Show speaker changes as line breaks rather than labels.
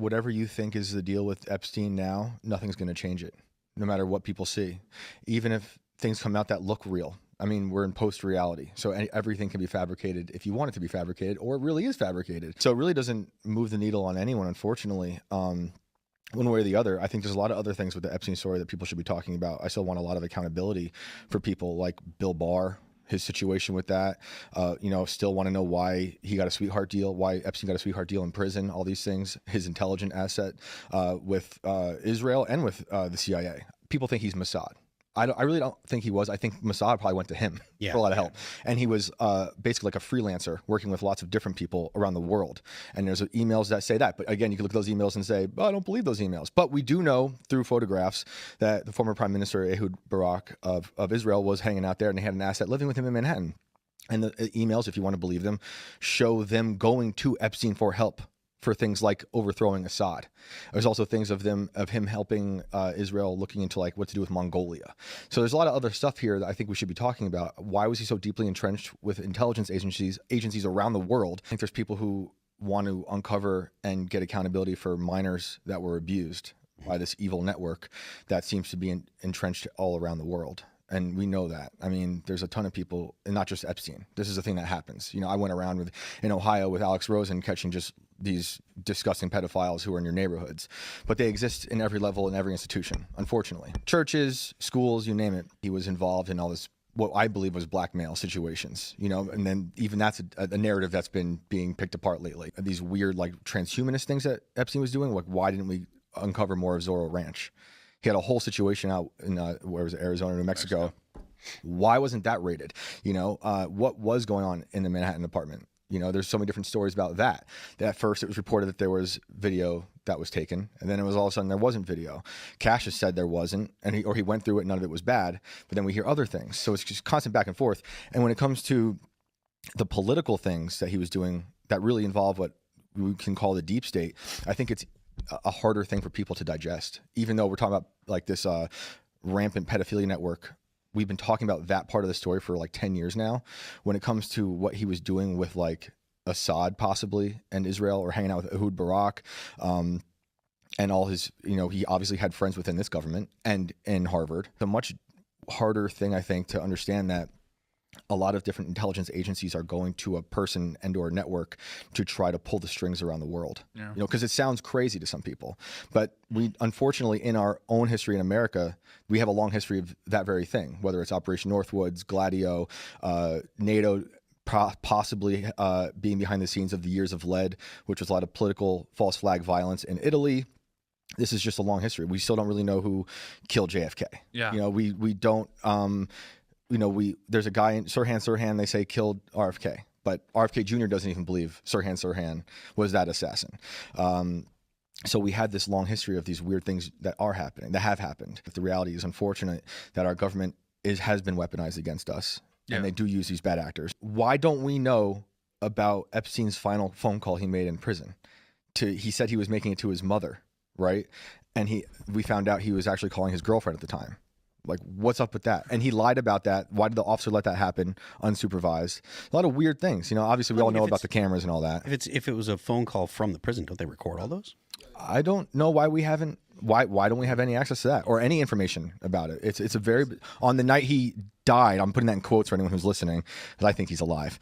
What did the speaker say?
Whatever you think is the deal with Epstein now, nothing's going to change it, no matter what people see. Even if things come out that look real. I mean, we're in post-reality, so everything can be fabricated if you want it to be fabricated, or it really is fabricated. So it really doesn't move the needle on anyone, unfortunately. One way or the other. I think there's a lot of other things with the Epstein story that people should be talking about. I still want a lot of accountability for people like Bill Barr, his situation with that. Still want to know why he got a sweetheart deal, why Epstein got a sweetheart deal in prison, all these things, his intelligent asset with Israel and with the CIA. People think he's Mossad. I really don't think he was. I think Mossad probably went to him for a lot of help. And he was basically like a freelancer working with lots of different people around the world. And there's emails that say that. But again, you can look at those emails and say, oh, I don't believe those emails. But we do know through photographs that the former Prime Minister Ehud Barak of Israel was hanging out there, and they had an asset living with him in Manhattan. And the emails, if you want to believe them, show them going to Epstein for help for things like overthrowing Assad. There's also things of him helping Israel looking into like what to do with Mongolia. So there's a lot of other stuff here that I think we should be talking about. Why was he so deeply entrenched with intelligence agencies around the world? I think there's people who want to uncover and get accountability for minors that were abused by this evil network that seems to be entrenched all around the world. And we know that. I mean, there's a ton of people, and not just Epstein. This is a thing that happens. I went around in Ohio with Alex Rosen catching just these disgusting pedophiles who are in your neighborhoods. But they exist in every level, in every institution, unfortunately. Churches, schools, you name it. He was involved in all this, what I believe was blackmail situations, and then even that's a narrative that's been being picked apart lately. These weird, like, transhumanist things that Epstein was doing, like, why didn't we uncover more of Zorro Ranch? He had a whole situation out in where was it, Arizona, New Mexico. Why wasn't that raided? What was going on in the Manhattan apartment? There's so many different stories about that. At first, it was reported that there was video that was taken, and then it was all of a sudden there wasn't video. Cassius said there wasn't, and he went through it, none of it was bad. But then we hear other things, so it's just constant back and forth. And when it comes to the political things that he was doing that really involve what we can call the deep state, I think it's a harder thing for people to digest. Even though we're talking about like this rampant pedophilia network, we've been talking about that part of the story for like 10 years now. When it comes to what he was doing with like Assad possibly and Israel, or hanging out with Ehud Barak, and all his, he obviously had friends within this government and in Harvard. The much harder thing, I think, to understand that a lot of different intelligence agencies are going to a person and or network to try to pull the strings around the world. Yeah. Because it sounds crazy to some people, but we, unfortunately, in our own history in America, we have a long history of that very thing, whether it's Operation Northwoods, Gladio, NATO, possibly being behind the scenes of the Years of Lead, which was a lot of political false flag violence in Italy. This is just a long history. We still don't really know who killed JFK. Yeah. We don't, there's a guy in Sirhan, they say killed RFK, but RFK Jr. doesn't even believe Sirhan was that assassin. So we had this long history of these weird things that have happened. The reality is unfortunate that our government has been weaponized against us, and they do use these bad actors. Why don't we know about Epstein's final phone call he made in prison? He said he was making it to his mother, right? And we found out he was actually calling his girlfriend at the time. Like, what's up with that? And he lied about that. Why did the officer let that happen unsupervised? A lot of weird things. Obviously we all know about the cameras and all that.
If it was a phone call from the prison, don't they record all those?
I don't know why we haven't. Why don't we have any access to that or any information about it? It's a very, on the night he died, I'm putting that in quotes for anyone who's listening, because I think he's alive.